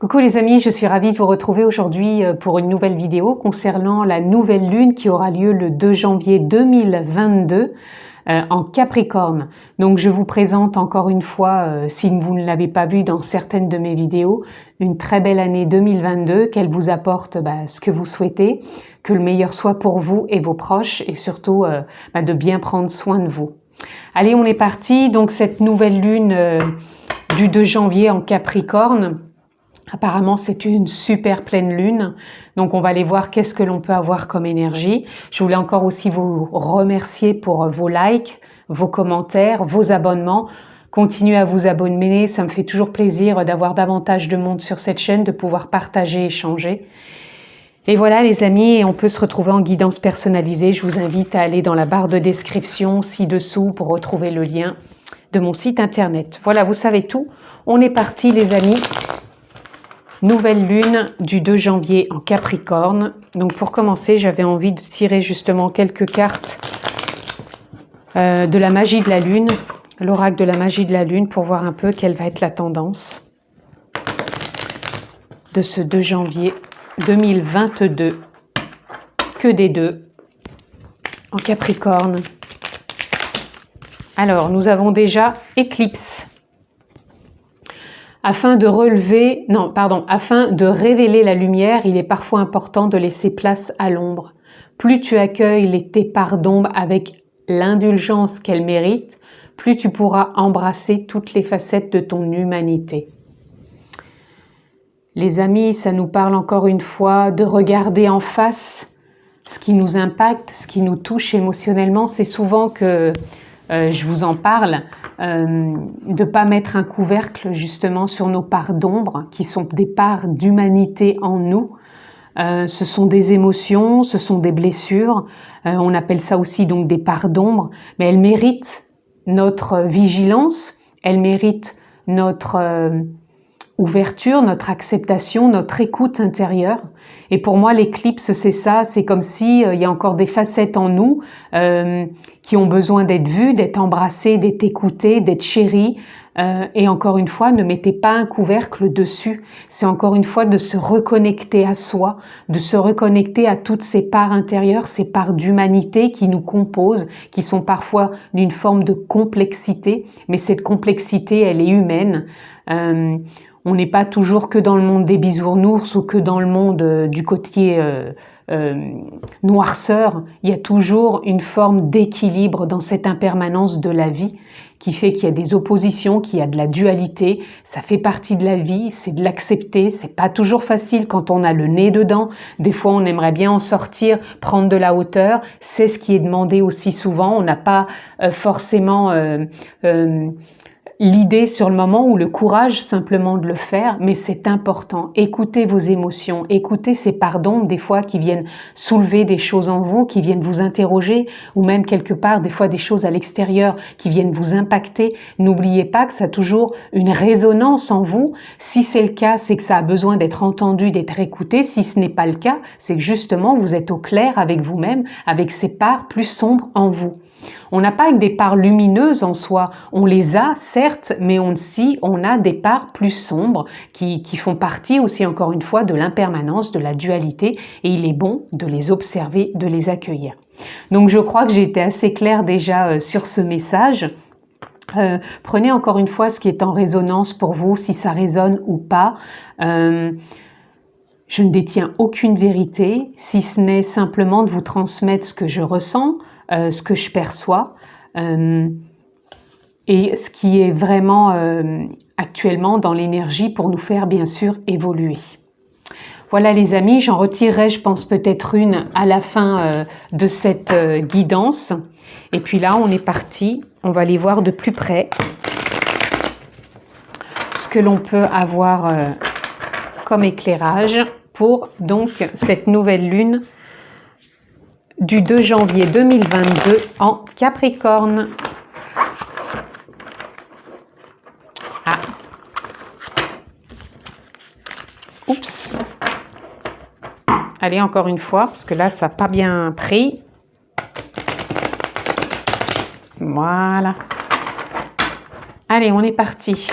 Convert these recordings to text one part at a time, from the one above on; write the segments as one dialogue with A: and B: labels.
A: Coucou les amis, je suis ravie de vous retrouver aujourd'hui pour une nouvelle vidéo concernant la nouvelle lune qui aura lieu le 2 janvier 2022 en Capricorne. Donc je vous présente encore une fois, si vous ne l'avez pas vu dans certaines de mes vidéos, une très belle année 2022, qu'elle vous apporte ce que vous souhaitez, que le meilleur soit pour vous et vos proches et surtout de bien prendre soin de vous. Allez, on est parti. Donc cette nouvelle lune du 2 janvier en Capricorne, apparemment, c'est une super pleine lune, donc on va aller voir qu'est-ce que l'on peut avoir comme énergie. Je voulais encore aussi vous remercier pour vos likes, vos commentaires, vos abonnements. Continuez à vous abonner, ça me fait toujours plaisir d'avoir davantage de monde sur cette chaîne, de pouvoir partager, échanger. Et voilà les amis, on peut se retrouver en guidance personnalisée. Je vous invite à aller dans la barre de description ci-dessous pour retrouver le lien de mon site internet. Voilà, vous savez tout. On est parti les amis. Nouvelle lune du 2 janvier en Capricorne. Donc pour commencer, j'avais envie de tirer justement quelques cartes de la magie de la lune, l'oracle de la magie de la lune, pour voir un peu quelle va être la tendance de ce 2 janvier 2022. Que des deux en Capricorne. Alors, nous avons déjà éclipse. Afin de révéler la lumière, il est parfois important de laisser place à l'ombre. Plus tu accueilles tes parts d'ombre avec l'indulgence qu'elles méritent, plus tu pourras embrasser toutes les facettes de ton humanité. Les amis, ça nous parle encore une fois de regarder en face ce qui nous impacte, ce qui nous touche émotionnellement. C'est souvent que je vous en parle, de pas mettre un couvercle justement sur nos parts d'ombre, qui sont des parts d'humanité en nous. Ce sont des émotions, ce sont des blessures, on appelle ça aussi donc des parts d'ombre, mais elles méritent notre vigilance, elles méritent notre ouverture, notre acceptation, notre écoute intérieure. Et pour moi, l'éclipse, c'est ça, c'est comme si il y a encore des facettes en nous qui ont besoin d'être vues, d'être embrassées, d'être écoutées, d'être chéries. Et encore une fois, ne mettez pas un couvercle dessus. C'est encore une fois de se reconnecter à soi, de se reconnecter à toutes ces parts intérieures, ces parts d'humanité qui nous composent, qui sont parfois d'une forme de complexité, mais cette complexité, elle est humaine. On n'est pas toujours que dans le monde des bisounours ou que dans le monde du côté noirceur. Il y a toujours une forme d'équilibre dans cette impermanence de la vie qui fait qu'il y a des oppositions, qu'il y a de la dualité. Ça fait partie de la vie, c'est de l'accepter. C'est pas toujours facile quand on a le nez dedans. Des fois, on aimerait bien en sortir, prendre de la hauteur. C'est ce qui est demandé aussi souvent. On n'a pas forcément l'idée sur le moment ou le courage simplement de le faire, mais c'est important. Écoutez vos émotions, écoutez ces parts d'ombre des fois qui viennent soulever des choses en vous, qui viennent vous interroger, ou même quelque part des fois des choses à l'extérieur qui viennent vous impacter. N'oubliez pas que ça a toujours une résonance en vous. Si c'est le cas, c'est que ça a besoin d'être entendu, d'être écouté. Si ce n'est pas le cas, c'est que justement vous êtes au clair avec vous-même, avec ces parts plus sombres en vous. On n'a pas des parts lumineuses en soi, on les a certes, mais on a des parts plus sombres qui font partie aussi encore une fois de l'impermanence, de la dualité, et il est bon de les observer, de les accueillir. Donc je crois que j'ai été assez claire déjà sur ce message. Prenez encore une fois ce qui est en résonance pour vous, si ça résonne ou pas. Je ne détiens aucune vérité, si ce n'est simplement de vous transmettre ce que je ressens, ce que je perçois et ce qui est vraiment actuellement dans l'énergie pour nous faire bien sûr évoluer. Voilà les amis, j'en retirerai je pense peut-être une à la fin de cette guidance. Et puis là on est parti, on va aller voir de plus près ce que l'on peut avoir comme éclairage pour donc cette nouvelle lune du 2 janvier 2022 en Capricorne. Ah. Oups. Allez, encore une fois, parce que là, ça n'a pas bien pris. Voilà. Allez, on est parti.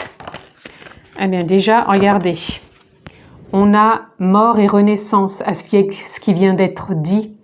A: Eh bien, déjà, regardez. on a mort et renaissance à ce qui vient d'être dit.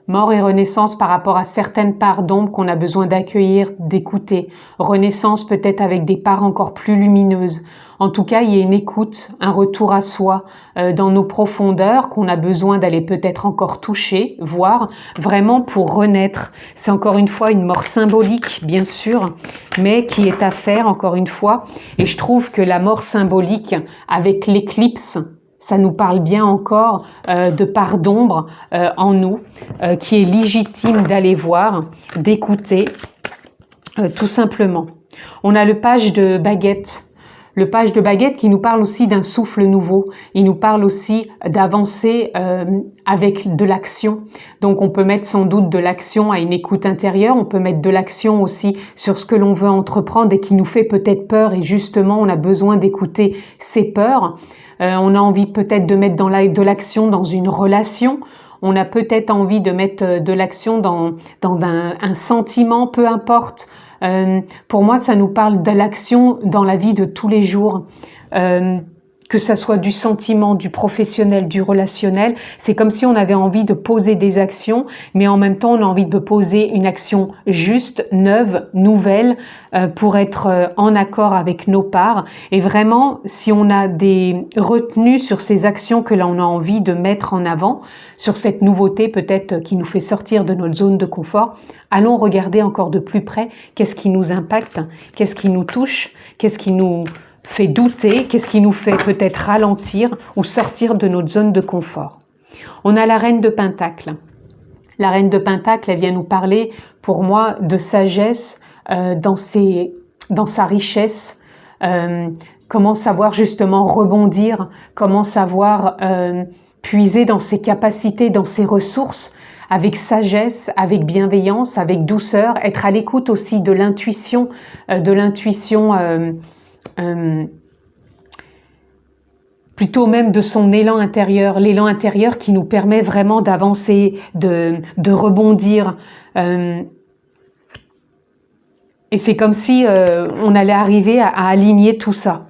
A: Mort et renaissance par rapport à certaines parts d'ombre qu'on a besoin d'accueillir, d'écouter. Renaissance peut-être avec des parts encore plus lumineuses. En tout cas, il y a une écoute, un retour à soi dans nos profondeurs qu'on a besoin d'aller peut-être encore toucher, voir, vraiment pour renaître. C'est encore une fois une mort symbolique, bien sûr, mais qui est à faire encore une fois. Et je trouve que la mort symbolique avec l'éclipse, ça nous parle bien encore de part d'ombre en nous, qui est légitime d'aller voir, d'écouter, tout simplement. On a le page de baguette. Le page de baguette qui nous parle aussi d'un souffle nouveau. Il nous parle aussi d'avancer avec de l'action. Donc on peut mettre sans doute de l'action à une écoute intérieure. On peut mettre de l'action aussi sur ce que l'on veut entreprendre et qui nous fait peut-être peur. Et justement, on a besoin d'écouter ces peurs. On a envie peut-être de mettre de l'action dans une relation. On a peut-être envie de mettre de l'action dans un sentiment, peu importe. Pour moi, ça nous parle de l'action dans la vie de tous les jours. Que ça soit du sentiment, du professionnel, du relationnel, c'est comme si on avait envie de poser des actions, mais en même temps, on a envie de poser une action juste, neuve, nouvelle, pour être en accord avec nos parts. Et vraiment, si on a des retenues sur ces actions que l'on a envie de mettre en avant, sur cette nouveauté peut-être qui nous fait sortir de notre zone de confort, allons regarder encore de plus près qu'est-ce qui nous impacte, qu'est-ce qui nous touche, qu'est-ce qui nous fait douter, qu'est-ce qui nous fait peut-être ralentir ou sortir de notre zone de confort. On a la reine de Pentacle. La reine de Pentacle, elle vient nous parler, pour moi, de sagesse dans sa richesse. Comment savoir justement rebondir, comment savoir puiser dans ses capacités, dans ses ressources, avec sagesse, avec bienveillance, avec douceur, être à l'écoute aussi de l'intuition, plutôt même de son élan intérieur, l'élan intérieur qui nous permet vraiment d'avancer, de rebondir. Et c'est comme si on allait arriver à aligner tout ça.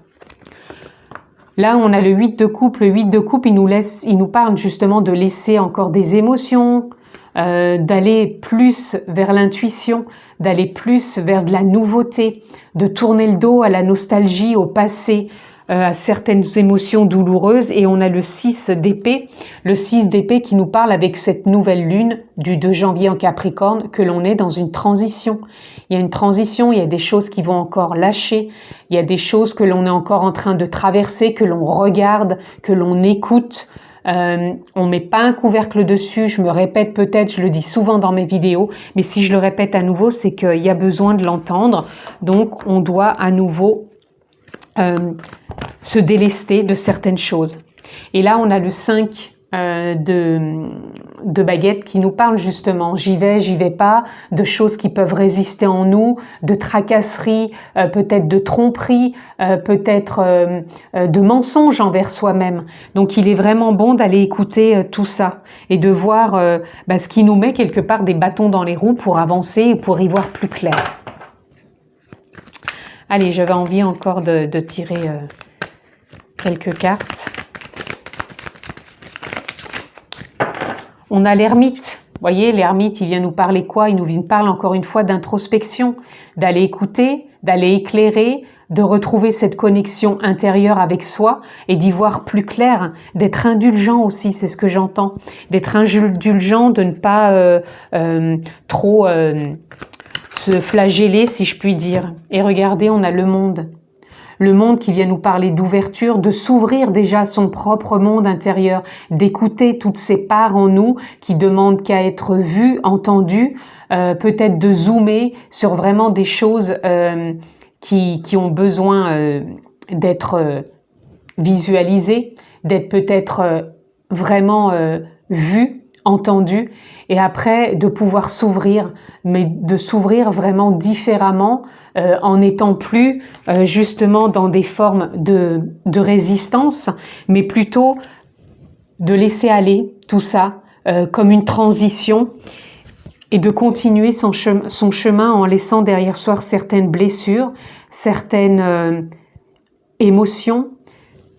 A: Là, on a le 8 de coupe. Le 8 de coupe, il nous parle justement de laisser encore des émotions, d'aller plus vers l'intuition, d'aller plus vers de la nouveauté, de tourner le dos à la nostalgie, au passé, à certaines émotions douloureuses. Et on a le 6 d'épée, le 6 d'épée qui nous parle avec cette nouvelle lune du 2 janvier en Capricorne, que l'on est dans une transition. Il y a une transition, il y a des choses qui vont encore lâcher, il y a des choses que l'on est encore en train de traverser, que l'on regarde, que l'on écoute. On met pas un couvercle dessus, je me répète peut-être, je le dis souvent dans mes vidéos, mais si je le répète à nouveau, c'est qu'il y a besoin de l'entendre. Donc on doit à nouveau se délester de certaines choses. Et là on a le 5 de baguette qui nous parle justement j'y vais pas, de choses qui peuvent résister en nous, de tracasseries, peut-être de tromperies, peut-être de mensonges envers soi-même. Donc il est vraiment bon d'aller écouter tout ça et de voir ce qui nous met quelque part des bâtons dans les roues pour avancer et pour y voir plus clair. Allez, j'avais envie encore de tirer quelques cartes. On a l'ermite. Vous voyez, l'ermite, il vient nous parler quoi? Il nous parle encore une fois d'introspection, d'aller écouter, d'aller éclairer, de retrouver cette connexion intérieure avec soi et d'y voir plus clair, d'être indulgent aussi, c'est ce que j'entends. D'être indulgent, de ne pas trop se flageller, si je puis dire. Et regardez, on a le monde. Le monde qui vient nous parler d'ouverture, de s'ouvrir déjà à son propre monde intérieur, d'écouter toutes ces parts en nous qui demandent qu'à être vues, entendues, peut-être de zoomer sur vraiment des choses qui ont besoin d'être visualisées, d'être peut-être vraiment vues, entendues, et après de pouvoir s'ouvrir, mais de s'ouvrir vraiment différemment, en n'étant plus justement dans des formes de résistance, mais plutôt de laisser aller tout ça comme une transition et de continuer son chemin en laissant derrière soi certaines blessures, certaines émotions,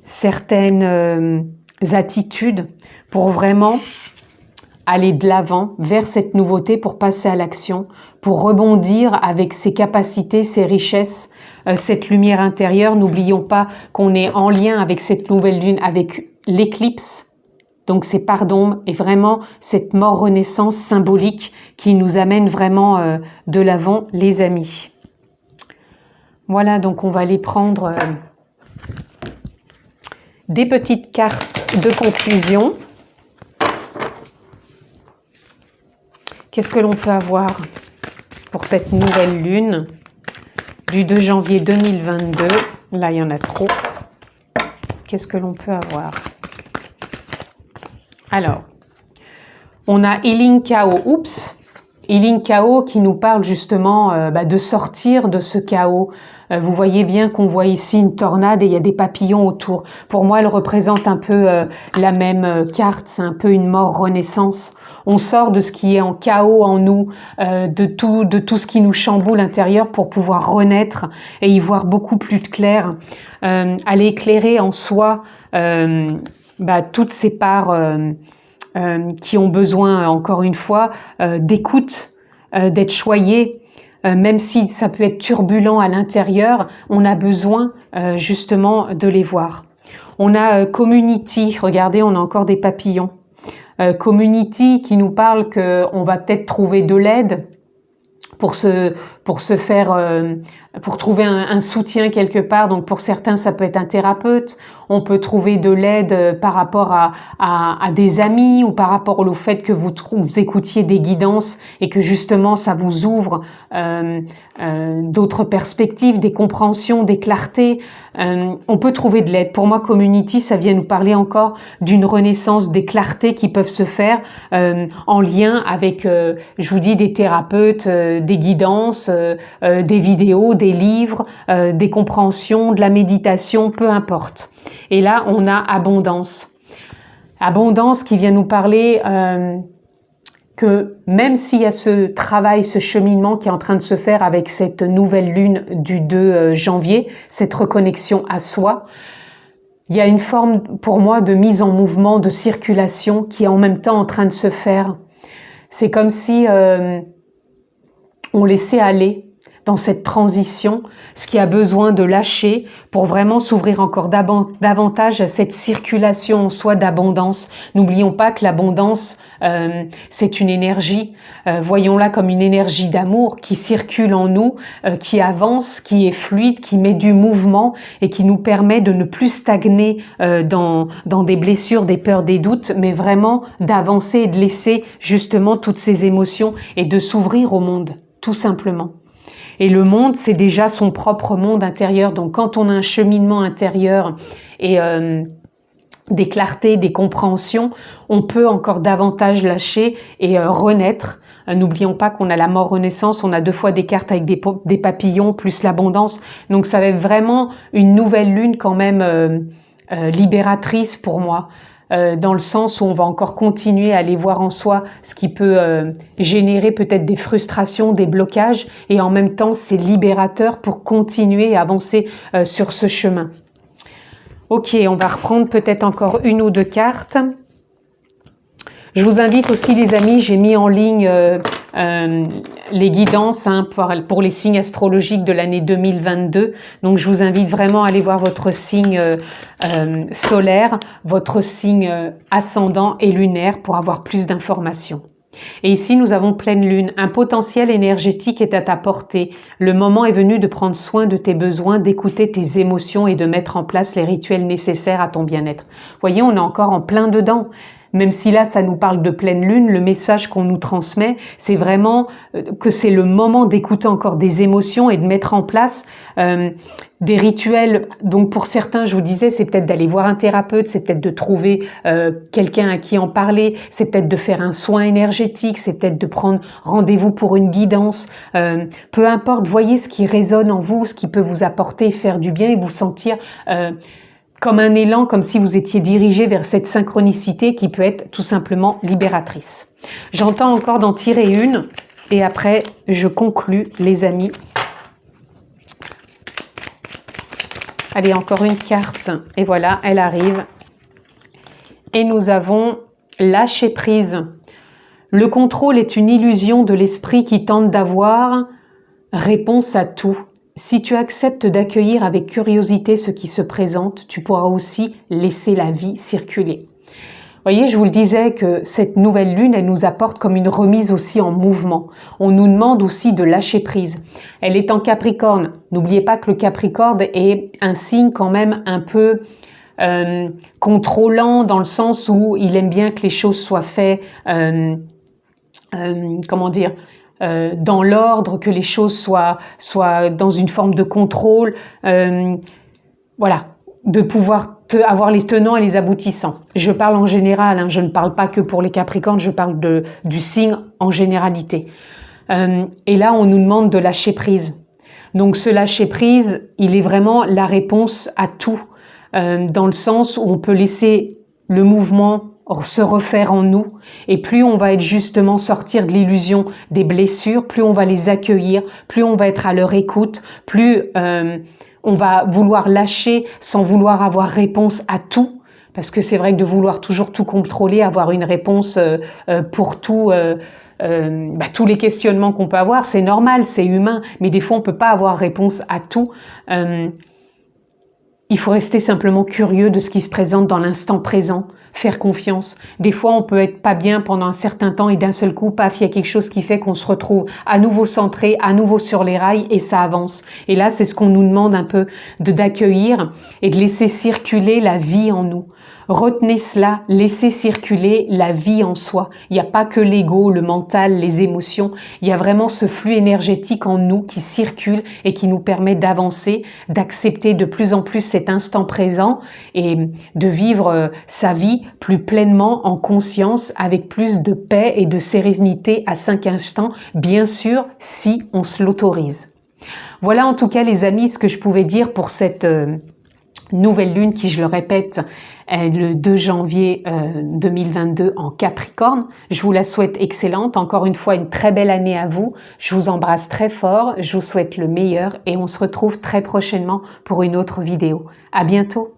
A: certaines attitudes pour vraiment aller de l'avant vers cette nouveauté, pour passer à l'action, pour rebondir avec ses capacités, ses richesses, cette lumière intérieure. N'oublions pas qu'on est en lien avec cette nouvelle lune, avec l'éclipse, donc ces parts d'ombre, et vraiment cette mort-renaissance symbolique qui nous amène vraiment de l'avant, les amis. Voilà, donc on va aller prendre des petites cartes de conclusion. Qu'est-ce que l'on peut avoir pour cette nouvelle lune du 2 janvier 2022? Là, il y en a trop. Qu'est-ce que l'on peut avoir? Alors, on a Healing Chaos. Oups! Healing Chaos qui nous parle justement de sortir de ce chaos. Vous voyez bien qu'on voit ici une tornade et il y a des papillons autour. Pour moi, elle représente un peu la même carte. C'est un peu une mort-renaissance. On sort de ce qui est en chaos en nous, de tout ce qui nous chamboule l'intérieur pour pouvoir renaître et y voir beaucoup plus clair. Aller éclairer en soi toutes ces parts qui ont besoin, encore une fois, d'écoute, d'être choyées. Même si ça peut être turbulent à l'intérieur, on a besoin justement de les voir. On a Community, regardez, on a encore des papillons. Community qui nous parle qu'on va peut-être trouver de l'aide pour trouver un soutien quelque part. Donc pour certains, ça peut être un thérapeute. On peut trouver de l'aide par rapport à des amis ou par rapport au fait que vous écoutiez des guidances et que justement ça vous ouvre d'autres perspectives, des compréhensions, des clartés. On peut trouver de l'aide. Pour moi, Community, ça vient nous parler encore d'une renaissance des clartés qui peuvent se faire en lien avec, je vous dis, des thérapeutes, des guidances, des vidéos, des livres, des compréhensions, de la méditation, peu importe. Et là, on a abondance. Abondance qui vient nous parler que même s'il y a ce travail, ce cheminement qui est en train de se faire avec cette nouvelle lune du 2 janvier, cette reconnexion à soi, il y a une forme pour moi de mise en mouvement, de circulation qui est en même temps en train de se faire. C'est comme si on laissait aller dans cette transition ce qui a besoin de lâcher pour vraiment s'ouvrir encore davantage à cette circulation en soi d'abondance. N'oublions pas que l'abondance, c'est une énergie. Voyons-la comme une énergie d'amour qui circule en nous, qui avance, qui est fluide, qui met du mouvement et qui nous permet de ne plus stagner dans des blessures, des peurs, des doutes, mais vraiment d'avancer et de laisser justement toutes ces émotions et de s'ouvrir au monde, tout simplement. Et le monde, c'est déjà son propre monde intérieur. Donc, quand on a un cheminement intérieur et des clartés, des compréhensions, on peut encore davantage lâcher et renaître. N'oublions pas qu'on a la mort-renaissance, on a 2 fois des cartes avec des papillons, plus l'abondance. Donc, ça va être vraiment une nouvelle lune quand même libératrice pour moi. Dans le sens où on va encore continuer à aller voir en soi ce qui peut générer peut-être des frustrations, des blocages, et en même temps c'est libérateur pour continuer à avancer sur ce chemin. Ok, on va reprendre peut-être encore 1 ou 2 cartes. Je vous invite aussi les amis, j'ai mis en ligne les guidances pour les signes astrologiques de l'année 2022. Donc je vous invite vraiment à aller voir votre signe solaire, votre signe ascendant et lunaire pour avoir plus d'informations. Et ici, nous avons pleine lune. Un potentiel énergétique est à ta portée. Le moment est venu de prendre soin de tes besoins, d'écouter tes émotions et de mettre en place les rituels nécessaires à ton bien-être. Voyez, on est encore en plein dedans. Même si là, ça nous parle de pleine lune, le message qu'on nous transmet, c'est vraiment que c'est le moment d'écouter encore des émotions et de mettre en place des rituels. Donc pour certains, je vous disais, c'est peut-être d'aller voir un thérapeute, c'est peut-être de trouver quelqu'un à qui en parler, c'est peut-être de faire un soin énergétique, c'est peut-être de prendre rendez-vous pour une guidance. Peu importe, voyez ce qui résonne en vous, ce qui peut vous apporter, faire du bien et vous sentir comme un élan, comme si vous étiez dirigé vers cette synchronicité qui peut être tout simplement libératrice. J'entends encore d'en tirer une et après je conclus les amis. Allez, encore une carte. Et voilà, elle arrive. Et nous avons lâcher prise. Le contrôle est une illusion de l'esprit qui tente d'avoir réponse à tout. Si tu acceptes d'accueillir avec curiosité ce qui se présente, tu pourras aussi laisser la vie circuler. Vous voyez, je vous le disais que cette nouvelle lune, elle nous apporte comme une remise aussi en mouvement. On nous demande aussi de lâcher prise. Elle est en Capricorne. N'oubliez pas que le Capricorne est un signe quand même un peu contrôlant, dans le sens où il aime bien que les choses soient faites, comment dire, dans l'ordre, que les choses soient dans une forme de contrôle, voilà, de pouvoir avoir les tenants et les aboutissants. Je parle en général, hein, je ne parle pas que pour les Capricornes, je parle du signe en généralité. Et là, on nous demande de lâcher prise. Donc ce lâcher prise, il est vraiment la réponse à tout, dans le sens où on peut laisser le mouvement se refaire en nous, et plus on va être justement sortir de l'illusion des blessures, plus on va les accueillir, plus on va être à leur écoute, plus on va vouloir lâcher sans vouloir avoir réponse à tout, parce que c'est vrai que de vouloir toujours tout contrôler, avoir une réponse pour tout, tous les questionnements qu'on peut avoir, c'est normal, c'est humain, mais des fois on peut pas avoir réponse à tout. Il faut rester simplement curieux de ce qui se présente dans l'instant présent, faire confiance. Des fois, on peut être pas bien pendant un certain temps et d'un seul coup, paf, il y a quelque chose qui fait qu'on se retrouve à nouveau centré, à nouveau sur les rails et ça avance. Et là, c'est ce qu'on nous demande un peu d'accueillir et de laisser circuler la vie en nous. Retenez cela, laissez circuler la vie en soi. Il n'y a pas que l'ego, le mental, les émotions. Il y a vraiment ce flux énergétique en nous qui circule et qui nous permet d'avancer, d'accepter de plus en plus cet instant présent et de vivre sa vie plus pleinement en conscience, avec plus de paix et de sérénité à 5 instants, bien sûr, si on se l'autorise. Voilà en tout cas les amis ce que je pouvais dire pour cette nouvelle lune qui, je le répète, est le 2 janvier 2022 en Capricorne. Je vous la souhaite excellente. Encore une fois, une très belle année à vous. Je vous embrasse très fort. Je vous souhaite le meilleur et on se retrouve très prochainement pour une autre vidéo. À bientôt.